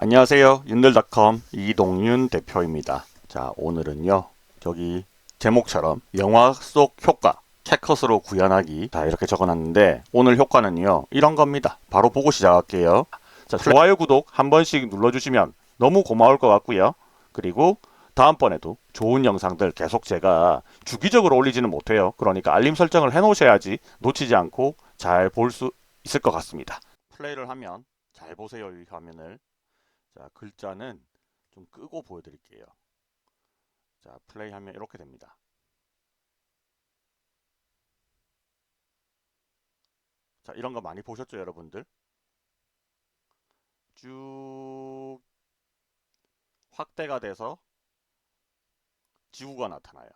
안녕하세요. 윤들닷컴 이동윤 대표입니다. 자, 오늘은요. 저기 제목처럼 영화 속 효과 캣컷으로 구현하기, 자, 이렇게 적어놨는데 오늘 효과는요. 이런 겁니다. 바로 보고 시작할게요. 자, 좋아요, 구독 한 번씩 눌러주시면 너무 고마울 것 같고요. 그리고 다음번에도 좋은 영상들 계속 제가 주기적으로 올리지는 못해요. 그러니까 알림 설정을 해놓으셔야지 놓치지 않고 잘 볼 수 있을 것 같습니다. 플레이를 하면, 잘 보세요, 이 화면을. 자, 글자는 좀 끄고 보여드릴게요. 자, 플레이하면 이렇게 됩니다. 자, 이런 거 많이 보셨죠, 여러분들? 쭉 확대가 돼서 지구가 나타나요.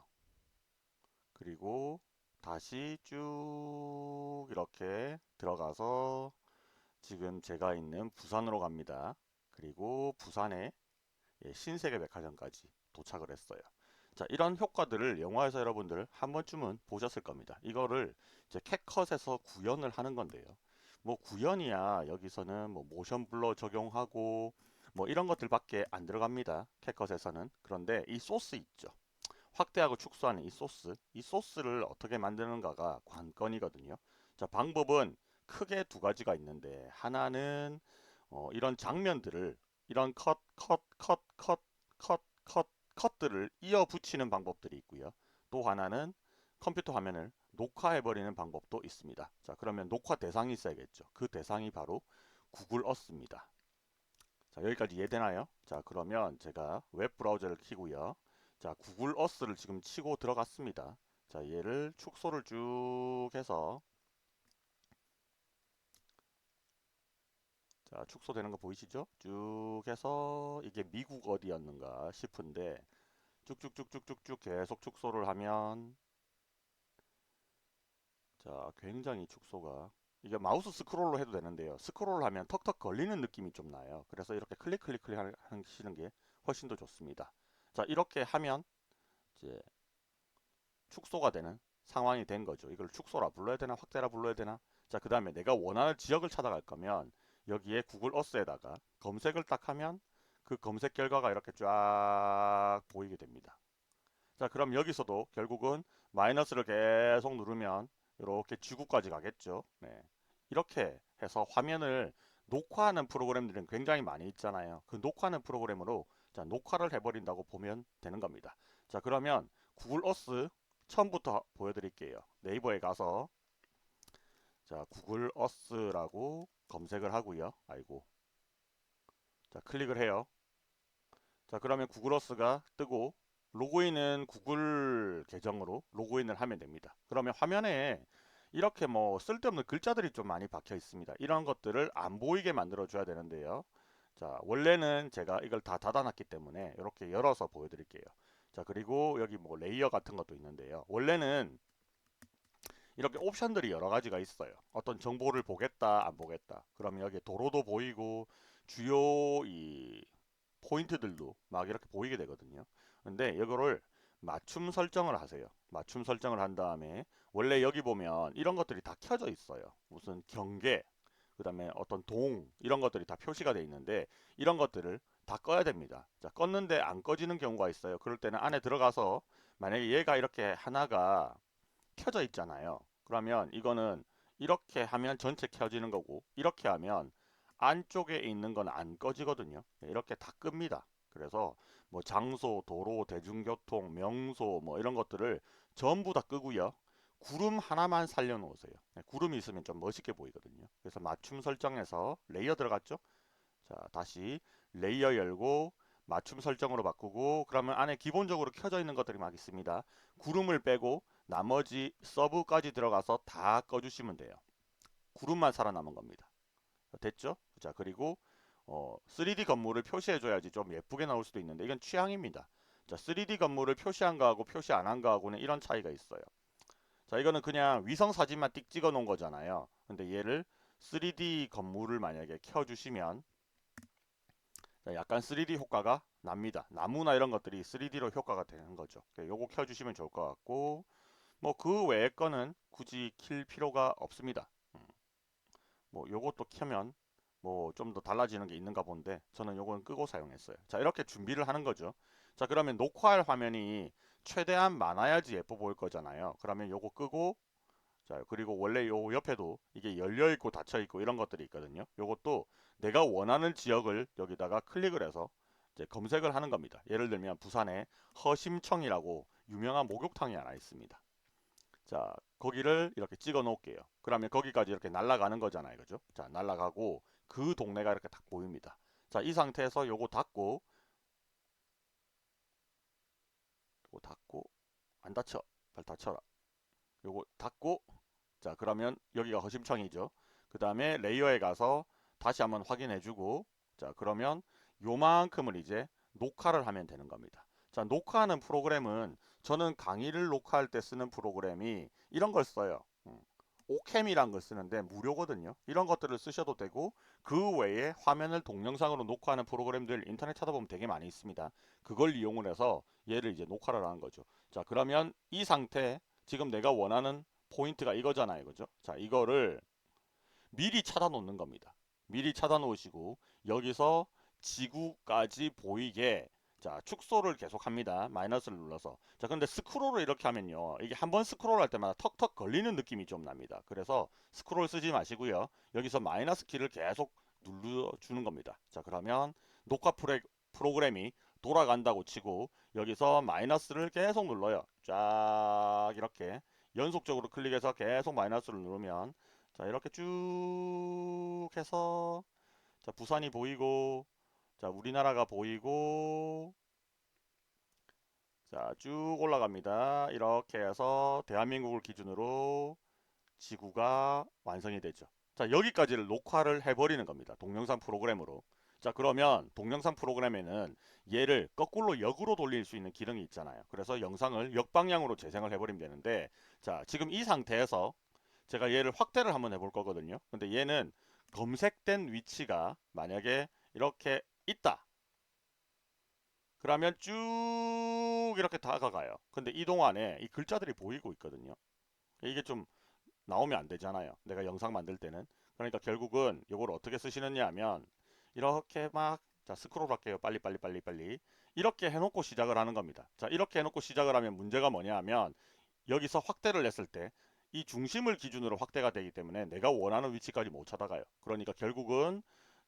그리고 다시 쭉 이렇게 들어가서 지금 제가 있는 부산으로 갑니다. 그리고 부산에 신세계 백화점까지 도착을 했어요. 자, 이런 효과들을 영화에서 여러분들 한 번쯤은 보셨을 겁니다. 이거를 이제 캣컷에서 구현을 하는 건데요. 뭐 구현이야 여기서는 뭐 모션 블러 적용하고 뭐 이런 것들밖에 안 들어갑니다. 캣컷에서는. 그런데 이 소스 있죠. 확대하고 축소하는 이 소스를 어떻게 만드는가가 관건이거든요. 자, 방법은 크게 두 가지가 있는데 하나는 이런 장면들을 이런 컷들을 이어 붙이는 방법들이 있고요. 또 하나는 컴퓨터 화면을 녹화해버리는 방법도 있습니다. 자, 그러면 녹화 대상이 있어야겠죠. 그 대상이 바로 구글 어스입니다. 자, 여기까지 이해되나요? 자, 그러면 제가 웹 브라우저를 키고요. 자, 구글 어스를 지금 치고 들어갔습니다. 자, 얘를 축소를 쭉 해서, 자, 축소되는 거 보이시죠? 쭉 해서 이게 미국 어디였는가 싶은데 쭉쭉쭉쭉쭉쭉 계속 축소를 하면, 자, 굉장히 축소가, 이게 마우스 스크롤로 해도 되는데요. 스크롤을 하면 턱턱 걸리는 느낌이 좀 나요. 그래서 이렇게 클릭 하시는 게 훨씬 더 좋습니다. 자, 이렇게 하면 이제 축소가 되는 상황이 된 거죠. 이걸 축소라 불러야 되나 확대라 불러야 되나. 자, 그 다음에 내가 원하는 지역을 찾아갈 거면 여기에 구글 어스에다가 검색을 딱 하면 그 검색 결과가 이렇게 쫙 보이게 됩니다. 자, 그럼 여기서도 결국은 마이너스를 계속 누르면 이렇게 지구까지 가겠죠. 네. 이렇게 해서 화면을 녹화하는 프로그램들은 굉장히 많이 있잖아요. 그 녹화하는 프로그램으로, 자, 녹화를 해버린다고 보면 되는 겁니다. 자, 그러면 구글 어스 처음부터 보여드릴게요. 네이버에 가서, 자, 구글 어스라고 검색을 하고요. 아이고. 자, 클릭을 해요. 자, 그러면 구글 어스가 뜨고 로그인은 구글 계정으로 로그인을 하면 됩니다. 그러면 화면에 이렇게 뭐 쓸데없는 글자들이 좀 많이 박혀 있습니다. 이런 것들을 안 보이게 만들어 줘야 되는데요. 자, 원래는 제가 이걸 다 닫아놨기 때문에 이렇게 열어서 보여드릴게요. 자, 그리고 여기 뭐 레이어 같은 것도 있는데요. 원래는 이렇게 옵션들이 여러 가지가 있어요. 어떤 정보를 보겠다, 안 보겠다. 그러면 여기 도로도 보이고 주요 이 포인트들도 막 이렇게 보이게 되거든요. 근데 이거를 맞춤 설정을 하세요. 맞춤 설정을 한 다음에 원래 여기 보면 이런 것들이 다 켜져 있어요. 무슨 경계, 그 다음에 어떤 동 이런 것들이 다 표시가 돼 있는데 이런 것들을 다 꺼야 됩니다. 자, 껐는데 안 꺼지는 경우가 있어요. 그럴 때는 안에 들어가서 만약에 얘가 이렇게 하나가 켜져 있잖아요. 그러면 이거는 이렇게 하면 전체 켜지는 거고 이렇게 하면 안쪽에 있는 건 안 꺼지거든요. 이렇게 다 끕니다. 그래서 뭐 장소, 도로, 대중교통, 명소 뭐 이런 것들을 전부 다 끄고요. 구름 하나만 살려 놓으세요. 구름이 있으면 좀 멋있게 보이거든요. 그래서 맞춤 설정에서 레이어 들어갔죠? 자, 다시 레이어 열고 맞춤 설정으로 바꾸고 그러면 안에 기본적으로 켜져 있는 것들이 막 있습니다. 구름을 빼고 나머지 서브까지 들어가서 다 꺼주시면 돼요. 구름만 살아남은 겁니다. 됐죠? 자, 그리고 3D 건물을 표시해 줘야지 좀 예쁘게 나올 수도 있는데 이건 취향입니다. 자, 3D 건물을 표시한 거하고 표시 안 한 거하고는 이런 차이가 있어요. 자, 이거는 그냥 위성 사진만 띡 찍어 놓은 거잖아요. 근데 얘를 3D 건물을 만약에 켜주시면 약간 3D 효과가 납니다. 나무나 이런 것들이 3D로 효과가 되는 거죠. 요거 켜주시면 좋을 것 같고 뭐 그 외의 거는 굳이 킬 필요가 없습니다. 뭐 요것도 켜면 뭐 좀 더 달라지는 게 있는가 본데 저는 요건 끄고 사용했어요. 자, 이렇게 준비를 하는 거죠. 자, 그러면 녹화할 화면이 최대한 많아야지 예뻐 보일 거잖아요. 그러면 요거 끄고, 자, 그리고 원래 요 옆에도 이게 열려 있고 닫혀 있고 이런 것들이 있거든요. 요것도 내가 원하는 지역을 여기다가 클릭을 해서 이제 검색을 하는 겁니다. 예를 들면 부산에 허심청이라고 유명한 목욕탕이 하나 있습니다. 자, 거기를 이렇게 찍어 놓을게요. 그러면 거기까지 이렇게 날아가는 거잖아요. 그죠? 자, 날아가고 그 동네가 이렇게 딱 보입니다. 자, 이 상태에서 요거 닫고, 안 닫혀. 발 닫혀라. 요거 닫고, 자, 그러면 여기가 허심청이죠. 그 다음에 레이어에 가서 다시 한번 확인해주고, 자, 그러면 요만큼을 이제 녹화를 하면 되는 겁니다. 자, 녹화하는 프로그램은 저는 강의를 녹화할 때 쓰는 프로그램이 이런 걸 써요. 오캠이란 걸 쓰는데 무료거든요. 이런 것들을 쓰셔도 되고 그 외에 화면을 동영상으로 녹화하는 프로그램들 인터넷 찾아보면 되게 많이 있습니다. 그걸 이용을 해서 얘를 이제 녹화를 하는 거죠. 자, 그러면 이 상태 지금 내가 원하는 포인트가 이거잖아요. 그죠? 자, 이거를 미리 찾아 놓는 겁니다. 미리 찾아 놓으시고 여기서 지구까지 보이게 자, 축소를 계속 합니다. 마이너스를 눌러서. 자, 근데 스크롤을 이렇게 하면요. 이게 한번 스크롤 할 때마다 턱턱 걸리는 느낌이 좀 납니다. 그래서 스크롤 쓰지 마시고요. 여기서 마이너스 키를 계속 눌러주는 겁니다. 자, 그러면 녹화 프로그램이 돌아간다고 치고 여기서 마이너스를 계속 눌러요. 쫙 이렇게 연속적으로 클릭해서 계속 마이너스를 누르면 자, 이렇게 쭉 해서 자, 부산이 보이고 자, 우리나라가 보이고 자, 쭉 올라갑니다. 이렇게 해서 대한민국을 기준으로 지구가 완성이 되죠. 자, 여기까지를 녹화를 해버리는 겁니다. 동영상 프로그램으로. 자, 그러면 동영상 프로그램에는 얘를 거꾸로 역으로 돌릴 수 있는 기능이 있잖아요. 그래서 영상을 역방향으로 재생을 해버리면 되는데 자, 지금 이 상태에서 제가 얘를 확대를 한번 해볼 거거든요. 근데 얘는 검색된 위치가 만약에 이렇게 있다. 그러면 쭉 이렇게 다가가요. 근데 이 동안에 이 글자들이 보이고 있거든요. 이게 좀 나오면 안 되잖아요. 내가 영상 만들 때는. 그러니까 결국은 이걸 어떻게 쓰시느냐 하면 이렇게 막 자, 스크롤 할게요. 빨리 빨리 빨리 빨리. 이렇게 해놓고 시작을 하는 겁니다. 자, 이렇게 해놓고 시작을 하면 문제가 뭐냐 하면 여기서 확대를 했을 때 이 중심을 기준으로 확대가 되기 때문에 내가 원하는 위치까지 못 찾아가요. 그러니까 결국은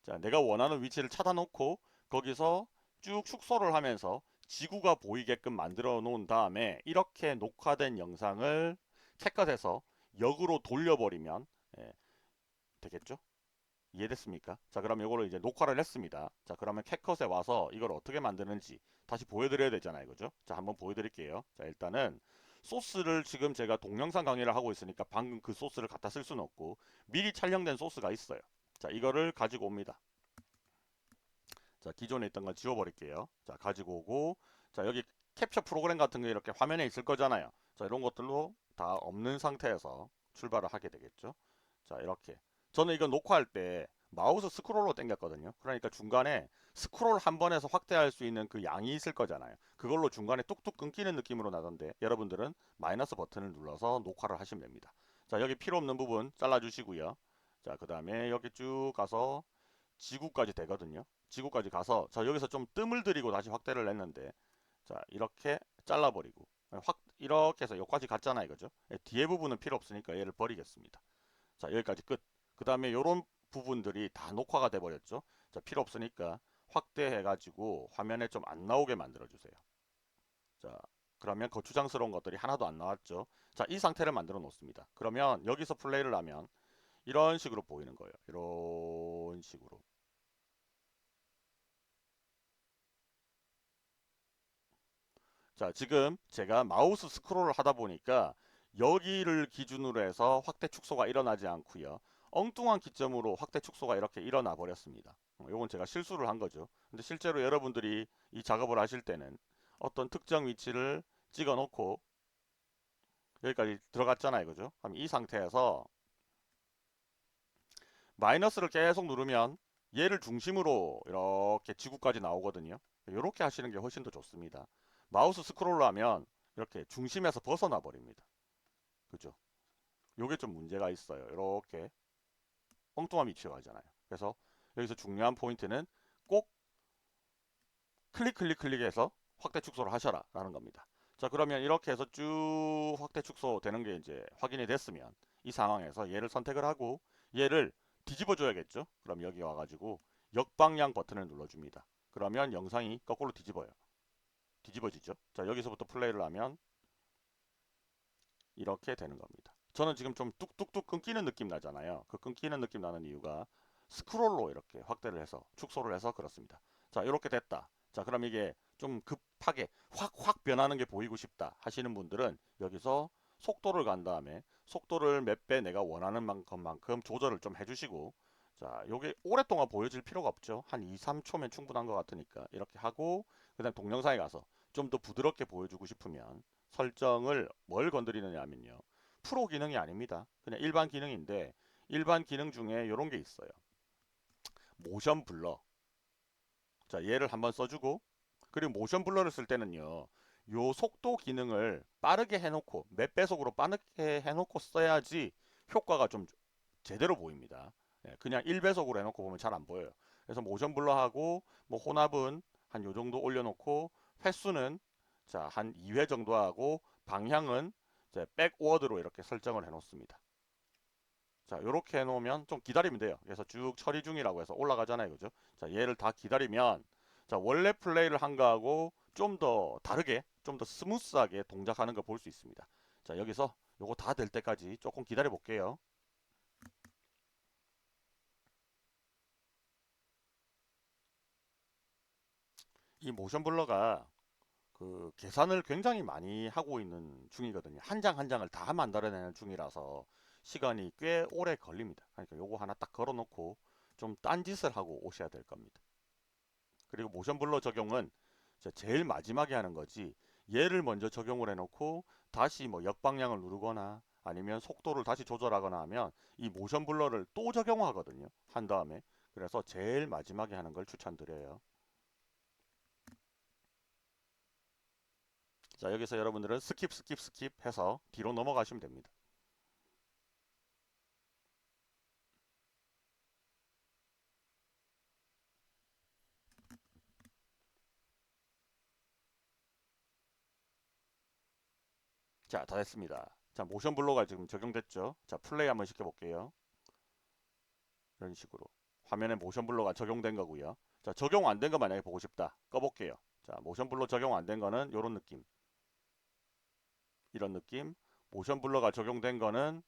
자, 내가 원하는 위치를 찾아 놓고 거기서 쭉 축소를 하면서 지구가 보이게끔 만들어 놓은 다음에 이렇게 녹화된 영상을 체크해서 역으로 돌려버리면 예, 되겠죠? 이해됐습니까? 자, 그럼 이거를 이제 녹화를 했습니다. 자, 그러면 캡컷에 와서 이걸 어떻게 만드는지 다시 보여드려야 되잖아요. 그죠? 자, 한번 보여드릴게요. 자, 일단은 소스를 지금 제가 동영상 강의를 하고 있으니까 방금 그 소스를 갖다 쓸 수는 없고 미리 촬영된 소스가 있어요. 자, 이거를 가지고 옵니다. 자, 기존에 있던 걸 지워버릴게요. 자, 가지고 오고 자, 여기 캡처 프로그램 같은 게 이렇게 화면에 있을 거잖아요. 자, 이런 것들로 다 없는 상태에서 출발을 하게 되겠죠. 자, 이렇게 저는 이거 녹화할 때 마우스 스크롤로 당겼거든요. 그러니까 중간에 스크롤 한 번에서 확대할 수 있는 그 양이 있을 거잖아요. 그걸로 중간에 뚝뚝 끊기는 느낌으로 나던데 여러분들은 마이너스 버튼을 눌러서 녹화를 하시면 됩니다. 자, 여기 필요 없는 부분 잘라주시고요. 자, 그 다음에 여기 쭉 가서 지구까지 되거든요. 지구까지 가서 자, 여기서 좀 뜸을 들이고 다시 확대를 했는데 자, 이렇게 잘라버리고 확 이렇게 해서 여기까지 갔잖아 이거죠. 뒤에 부분은 필요 없으니까 얘를 버리겠습니다. 자, 여기까지 끝. 그 다음에 요런 부분들이 다 녹화가 돼 버렸죠. 자, 필요 없으니까 확대해 가지고 화면에 좀 안 나오게 만들어 주세요. 자, 그러면 거추장스러운 것들이 하나도 안 나왔죠. 자, 이 상태를 만들어 놓습니다. 그러면 여기서 플레이를 하면 이런 식으로 보이는 거예요. 이런 식으로. 자, 지금 제가 마우스 스크롤을 하다 보니까 여기를 기준으로 해서 확대 축소가 일어나지 않고요. 엉뚱한 기점으로 확대 축소가 이렇게 일어나 버렸습니다. 요건 제가 실수를 한 거죠. 근데 실제로 여러분들이 이 작업을 하실 때는 어떤 특정 위치를 찍어 놓고 여기까지 들어갔잖아요. 그죠? 그럼 이 상태에서 마이너스를 계속 누르면 얘를 중심으로 이렇게 지구까지 나오거든요. 이렇게 하시는 게 훨씬 더 좋습니다. 마우스 스크롤로 하면 이렇게 중심에서 벗어나 버립니다. 그죠? 요게 좀 문제가 있어요. 이렇게 엉뚱한 위치로 가잖아요. 그래서 여기서 중요한 포인트는 꼭 클릭해서 확대 축소를 하셔라 라는 겁니다. 자, 그러면 이렇게 해서 쭉 확대 축소 되는 게 이제 확인이 됐으면 이 상황에서 얘를 선택을 하고 얘를 뒤집어 줘야겠죠. 그럼 여기 와가지고 역방향 버튼을 눌러줍니다. 그러면 영상이 거꾸로 뒤집어지죠. 자, 여기서부터 플레이를 하면 이렇게 되는 겁니다. 저는 지금 좀 뚝뚝뚝 끊기는 느낌 나잖아요. 그 끊기는 느낌 나는 이유가 스크롤로 이렇게 확대를 해서 축소를 해서 그렇습니다. 자, 이렇게 됐다. 자, 그럼 이게 좀 급하게 확 변하는 게 보이고 싶다 하시는 분들은 여기서 속도를 간 다음에 속도를 몇 배 내가 원하는 것만큼 조절을 좀 해주시고, 자, 요게 오랫동안 보여질 필요가 없죠. 한 2, 3초면 충분한 것 같으니까 이렇게 하고 그다음 동영상에 가서 좀 더 부드럽게 보여주고 싶으면 설정을 뭘 건드리느냐 하면요. 프로 기능이 아닙니다. 그냥 일반 기능인데 일반 기능 중에 이런 게 있어요. 모션 블러. 자, 얘를 한번 써주고, 그리고 모션 블러를 쓸 때는요. 요 속도 기능을 빠르게 해놓고 몇 배속으로 빠르게 해놓고 써야지 효과가 좀 제대로 보입니다. 그냥 1배속으로 해놓고 보면 잘 안 보여요. 그래서 모션 블러하고 뭐 혼합은 한 요 정도 올려놓고 횟수는 자, 한 2회 정도 하고 방향은 이제 백워드로 이렇게 설정을 해 놓습니다. 자, 이렇게 해 놓으면 좀 기다리면 돼요. 그래서 쭉 처리 중이라고 해서 올라가잖아요. 그죠? 자, 얘를 다 기다리면 자, 원래 플레이를 한 거하고 좀 더 다르게 좀 더 스무스하게 동작하는 거 볼 수 있습니다. 자, 여기서 요거 다 될 때까지 조금 기다려 볼게요. 이 모션 블러가 그 계산을 굉장히 많이 하고 있는 중이거든요. 한 장 한 장을 다 만들어내는 중이라서 시간이 꽤 오래 걸립니다. 그러니까 요거 하나 딱 걸어놓고 좀 딴짓을 하고 오셔야 될 겁니다. 그리고 모션 블러 적용은 제일 마지막에 하는 거지, 얘를 먼저 적용을 해놓고 다시 뭐 역방향을 누르거나 아니면 속도를 다시 조절하거나 하면 이 모션 블러를 또 적용하거든요. 한 다음에. 그래서 제일 마지막에 하는 걸 추천드려요. 자, 여기서 여러분들은 스킵 해서 뒤로 넘어가시면 됩니다. 자, 다 됐습니다. 자, 모션 블러가 지금 적용됐죠. 자, 플레이 한번 시켜볼게요. 이런 식으로 화면에 모션 블러가 적용된 거고요. 자, 적용 안 된 거 만약에 보고 싶다, 꺼볼게요. 자, 모션 블러 적용 안 된 거는 이런 느낌, 이런 느낌. 모션 블러가 적용된 거는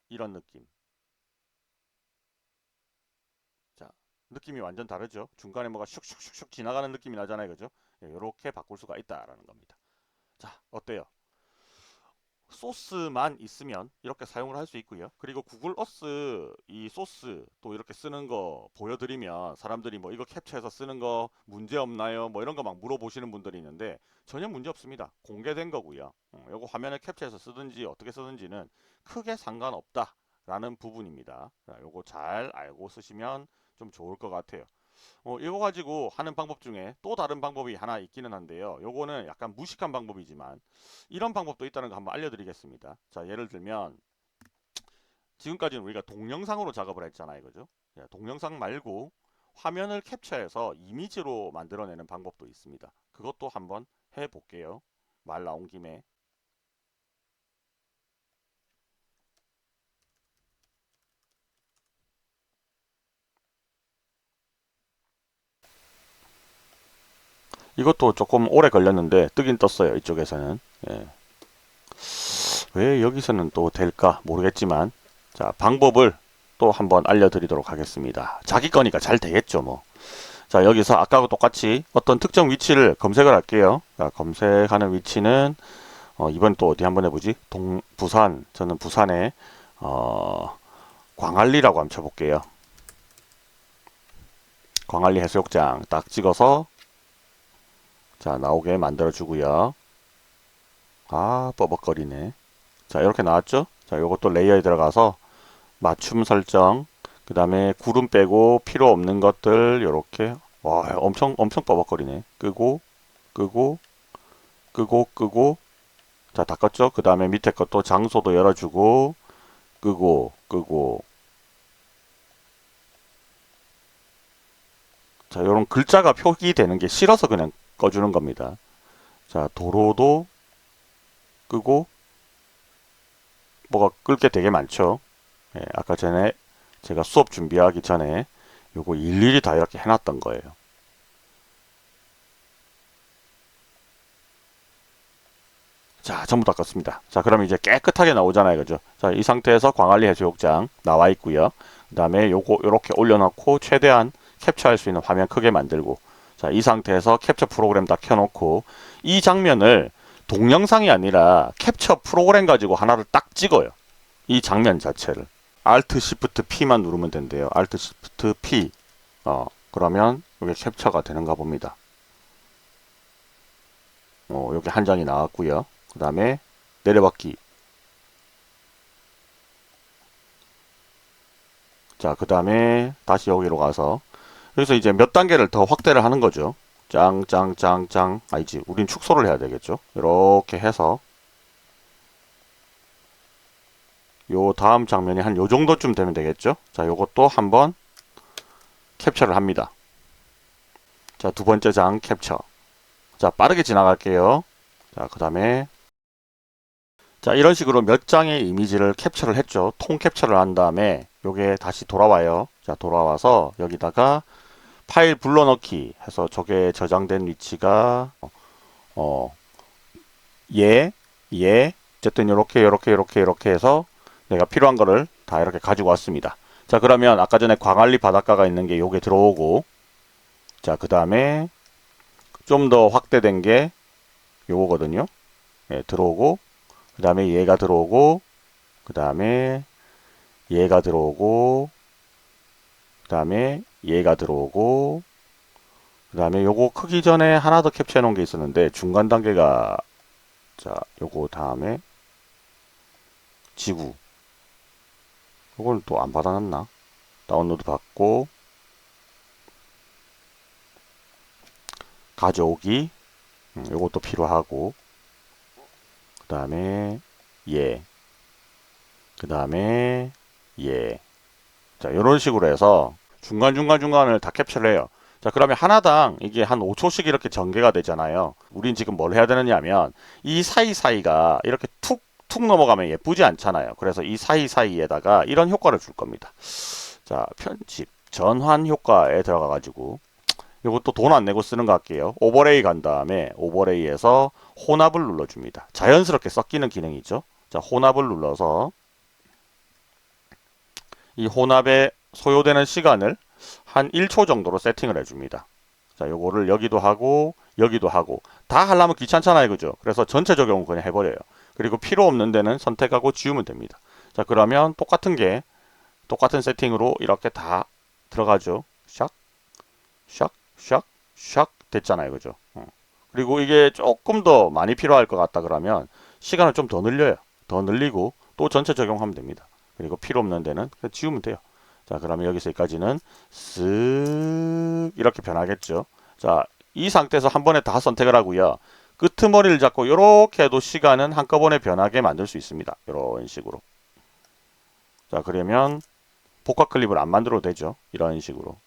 이런 느낌. 자, 느낌이 완전 다르죠. 중간에 뭐가 슉슉슉슉 지나가는 느낌이 나잖아요. 그죠? 이렇게 바꿀 수가 있다라는 겁니다. 자, 어때요? 소스만 있으면 이렇게 사용을 할 수 있고요. 그리고 구글 어스 이 소스 또 이렇게 쓰는 거 보여드리면 사람들이 뭐 이거 캡처해서 쓰는 거 문제 없나요? 뭐 이런 거 막 물어보시는 분들이 있는데 전혀 문제 없습니다. 공개된 거고요. 요거 화면에 캡처해서 쓰든지 어떻게 쓰든지는 크게 상관없다라는 부분입니다. 자, 요거 잘 알고 쓰시면 좀 좋을 것 같아요. 이거 가지고 하는 방법 중에 또 다른 방법이 하나 있기는 한데요. 요거는 약간 무식한 방법이지만 이런 방법도 있다는 거 한번 알려드리겠습니다. 자, 예를 들면 지금까지는 우리가 동영상으로 작업을 했잖아요. 그죠? 동영상 말고 화면을 캡처해서 이미지로 만들어내는 방법도 있습니다. 그것도 한번 해볼게요. 말 나온 김에. 이것도 조금 오래 걸렸는데 뜨긴 떴어요. 이쪽에서는. 예. 왜 여기서는 또 될까 모르겠지만, 자, 방법을 또 한번 알려드리도록 하겠습니다. 자기 거니까 잘 되겠죠, 뭐. 자, 여기서 아까하고 똑같이 어떤 특정 위치를 검색을 할게요. 자, 검색하는 위치는 이번 또 어디 한번 해보지? 부산. 저는 부산에 광안리라고 한번 쳐볼게요. 광안리 해수욕장 딱 찍어서 자, 나오게 만들어 주고요. 아, 뻐벅거리네. 자, 이렇게 나왔죠? 자, 요것도 레이어에 들어가서 맞춤 설정, 그 다음에 구름 빼고 필요 없는 것들 요렇게. 와, 엄청 뻐벅거리네. 끄고 끄고. 자, 다 껐죠? 그 다음에 밑에 것도 장소도 열어주고 끄고 자, 요런 글자가 표기되는 게 싫어서 그냥 꺼주는 겁니다. 자, 도로도 끄고, 뭐가 끌 게 되게 많죠. 예, 아까 전에 제가 수업 준비하기 전에 요거 일일이 다 이렇게 해놨던 거예요. 자, 전부 다 껐습니다. 자, 그럼 이제 깨끗하게 나오잖아요. 그죠? 자, 이 상태에서 광안리 해수욕장 나와 있고요. 그 다음에 요거 요렇게 올려놓고 최대한 캡처할 수 있는 화면 크게 만들고, 자, 이 상태에서 캡처 프로그램 다 켜놓고 이 장면을 동영상이 아니라 캡처 프로그램 가지고 하나를 딱 찍어요. 이 장면 자체를. Alt Shift P만 누르면 된대요. Alt Shift P. 그러면 이게 캡처가 되는가 봅니다. 여기 한 장이 나왔고요. 그 다음에 내려받기. 자, 그 다음에 다시 여기로 가서 여기서 이제 몇 단계를 더 확대를 하는 거죠. 짱짱짱짱. 아니지, 우린 축소를 해야 되겠죠. 이렇게 해서 요 다음 장면이 한 요 정도쯤 되면 되겠죠. 자, 요것도 한번 캡처를 합니다. 자, 두 번째 장 캡처. 자, 빠르게 지나갈게요. 자, 그 다음에 자, 이런 식으로 몇 장의 이미지를 캡처를 했죠. 통 캡처를 한 다음에 요게 다시 돌아와요. 자, 돌아와서 여기다가 파일 불러넣기 해서 저게 저장된 위치가 어쨌든 요렇게 해서 내가 필요한 거를 다 이렇게 가지고 왔습니다. 자, 그러면 아까 전에 광안리 바닷가가 있는 게 요게 들어오고, 자, 그 다음에 좀 더 확대된 게 요거거든요. 예, 들어오고, 그 다음에 얘가 들어오고, 그 다음에 얘가 들어오고, 그 다음에 얘가 들어오고, 그 다음에 요거 크기 전에 하나 더 캡처해 놓은 게 있었는데 중간 단계가, 자, 요거 다음에 지구. 요걸 또 안 받아놨나? 다운로드 받고 가져오기. 요것도 필요하고, 그 다음에 얘, 그 다음에 얘. 자, 이런 식으로 해서 중간을 다 캡처를 해요. 자, 그러면 하나당 이게 한 5초씩 이렇게 전개가 되잖아요. 우린 지금 뭘 해야 되느냐면 이 사이사이가 이렇게 툭 넘어가면 예쁘지 않잖아요. 그래서 이 사이사이에다가 이런 효과를 줄 겁니다. 자, 편집, 전환 효과에 들어가 가지고 이것도 돈 안 내고 쓰는 거 할게요. 오버레이 간 다음에 오버레이에서 혼합을 눌러줍니다. 자연스럽게 섞이는 기능이죠. 자, 혼합을 눌러서 이 혼합에 소요되는 시간을 한 1초 정도로 세팅을 해줍니다. 자, 요거를 여기도 하고 여기도 하고 다 하려면 귀찮잖아요. 그죠? 그래서 전체 적용은 그냥 해버려요. 그리고 필요 없는 데는 선택하고 지우면 됩니다. 자, 그러면 똑같은 세팅으로 이렇게 다 들어가죠. 샥, 샥, 샥, 샥 됐잖아요. 그죠? 그리고 이게 조금 더 많이 필요할 것 같다 그러면 시간을 좀 더 늘려요. 더 늘리고 또 전체 적용하면 됩니다. 그리고 필요 없는 데는 그냥 지우면 돼요. 자, 그러면 여기서 여기까지는 쓱 이렇게 변하겠죠. 자, 이 상태에서 한 번에 다 선택을 하고요. 끄트머리를 잡고 이렇게 해도 시간은 한꺼번에 변하게 만들 수 있습니다. 이런 식으로. 자, 그러면 복합 클립을 안 만들어도 되죠. 이런 식으로.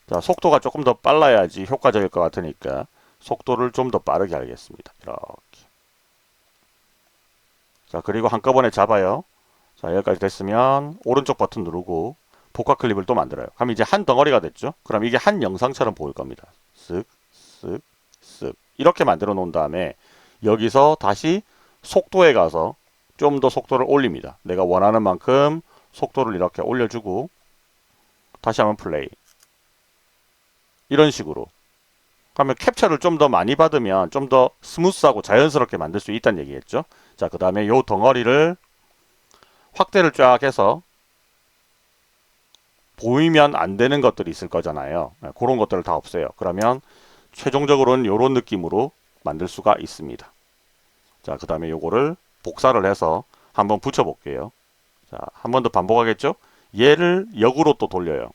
자, 속도가 조금 더 빨라야지 효과적일 것 같으니까 속도를 좀 더 빠르게 하겠습니다. 이렇게. 자, 그리고 한꺼번에 잡아요. 자, 여기까지 됐으면 오른쪽 버튼 누르고 복합 클립을 또 만들어요. 그럼 이제 한 덩어리가 됐죠. 그럼 이게 한 영상처럼 보일 겁니다. 쓱, 쓱, 쓱. 이렇게 만들어 놓은 다음에 여기서 다시 속도에 가서 좀 더 속도를 올립니다. 내가 원하는 만큼 속도를 이렇게 올려주고 다시 한번 플레이. 이런 식으로. 그러면 캡처를 좀 더 많이 받으면 좀 더 스무스하고 자연스럽게 만들 수 있다는 얘기겠죠. 자, 그 다음에 요 덩어리를 확대를 쫙 해서 보이면 안 되는 것들이 있을 거잖아요. 그런 것들을 다 없애요. 그러면 최종적으로는 이런 느낌으로 만들 수가 있습니다. 자, 그 다음에 요거를 복사를 해서 한번 붙여 볼게요. 자, 한 번 더 반복하겠죠? 얘를 역으로 또 돌려요.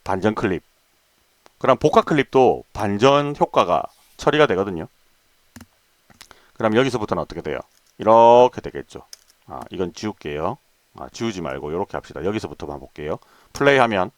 반전 클립. 그럼 복합 클립도 반전 효과가 처리가 되거든요. 그럼 여기서부터는 어떻게 돼요? 이렇게 되겠죠. 이건 지울게요. 지우지 말고 이렇게 합시다. 여기서부터만 볼게요. 플레이하면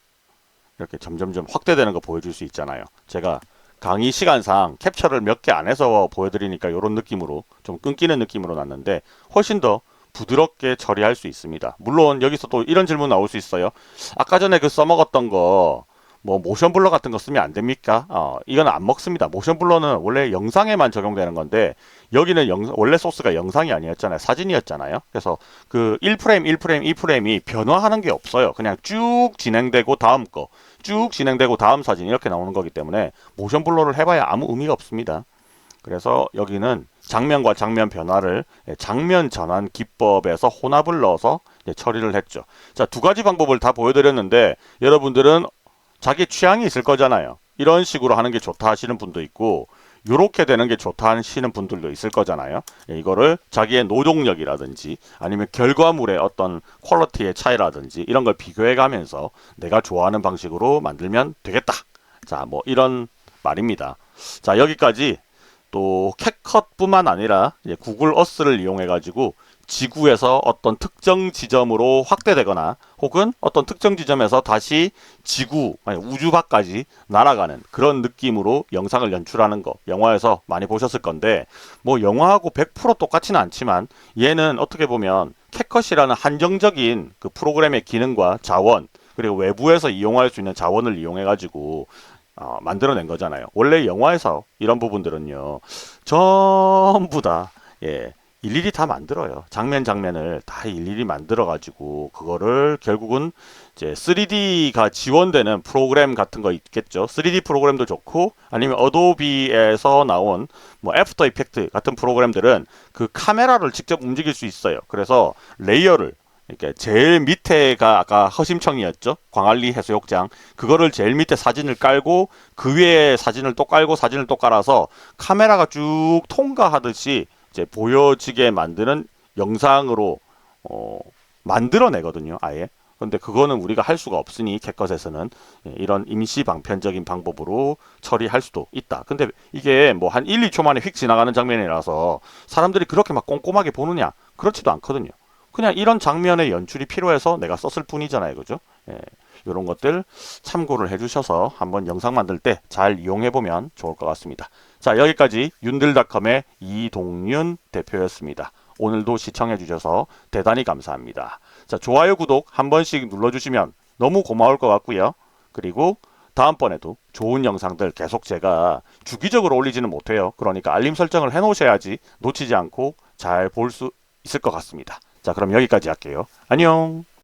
이렇게 점점점 확대되는 거 보여줄 수 있잖아요. 제가 강의 시간상 캡처를 몇 개 안 해서 보여드리니까 이런 느낌으로 좀 끊기는 느낌으로 났는데 훨씬 더 부드럽게 처리할 수 있습니다. 물론 여기서 또 이런 질문 나올 수 있어요. 아까 전에 그 써먹었던 거 뭐 모션 블러 같은 거 쓰면 안 됩니까? 이건 안 먹습니다. 모션 블러는 원래 영상에만 적용되는 건데 여기는 원래 소스가 영상이 아니었잖아요. 사진이었잖아요. 그래서 그 1프레임, 1프레임, 2프레임이 변화하는 게 없어요. 그냥 쭉 진행되고 다음 거, 쭉 진행되고 다음 사진 이렇게 나오는 거기 때문에 모션 블러를 해봐야 아무 의미가 없습니다. 그래서 여기는 장면과 장면 변화를 장면 전환 기법에서 혼합을 넣어서 처리를 했죠. 자, 두 가지 방법을 다 보여드렸는데 여러분들은 자기 취향이 있을 거잖아요. 이런 식으로 하는 게 좋다 하시는 분도 있고 요렇게 되는 게 좋다 하시는 분들도 있을 거잖아요. 이거를 자기의 노동력이라든지 아니면 결과물의 어떤 퀄리티의 차이라든지 이런 걸 비교해 가면서 내가 좋아하는 방식으로 만들면 되겠다. 자, 뭐 이런 말입니다. 자, 여기까지 또 캣컷뿐만 아니라 구글 어스를 이용해 가지고 지구에서 어떤 특정 지점으로 확대되거나 혹은 어떤 특정 지점에서 다시 지구, 아니 우주 밖까지 날아가는 그런 느낌으로 영상을 연출하는 거 영화에서 많이 보셨을 건데 뭐 영화하고 100% 똑같지는 않지만 얘는 어떻게 보면 캣컷이라는 한정적인 그 프로그램의 기능과 자원 그리고 외부에서 이용할 수 있는 자원을 이용해 가지고 만들어낸 거잖아요. 원래 영화에서 이런 부분들은요, 전부 다, 일일이 다 만들어요. 장면 장면을 다 일일이 만들어가지고, 그거를 결국은 이제 3D가 지원되는 프로그램 같은 거 있겠죠. 3D 프로그램도 좋고, 아니면 어도비에서 나온 뭐 애프터 이펙트 같은 프로그램들은 그 카메라를 직접 움직일 수 있어요. 그래서 레이어를 이렇게 제일 밑에가 아까 허심청이었죠. 광안리 해수욕장. 그거를 제일 밑에 사진을 깔고 그 위에 사진을 또 깔고 사진을 또 깔아서 카메라가 쭉 통과하듯이 이제 보여지게 만드는 영상으로 만들어내거든요. 아예. 근데 그거는 우리가 할 수가 없으니 캣컷에서는 이런 임시 방편적인 방법으로 처리할 수도 있다. 근데 이게 뭐 한 1, 2초 만에 휙 지나가는 장면이라서 사람들이 그렇게 막 꼼꼼하게 보느냐? 그렇지도 않거든요. 그냥 이런 장면의 연출이 필요해서 내가 썼을 뿐이잖아요. 그죠? 이런 것들 참고를 해주셔서 한번 영상 만들 때 잘 이용해보면 좋을 것 같습니다. 자, 여기까지 윤들닷컴의 이동윤 대표였습니다. 오늘도 시청해주셔서 대단히 감사합니다. 자, 좋아요, 구독 한 번씩 눌러주시면 너무 고마울 것 같고요. 그리고 다음번에도 좋은 영상들 계속 제가 주기적으로 올리지는 못해요. 그러니까 알림 설정을 해놓으셔야지 놓치지 않고 잘 볼 수 있을 것 같습니다. 자, 그럼 여기까지 할게요. 안녕.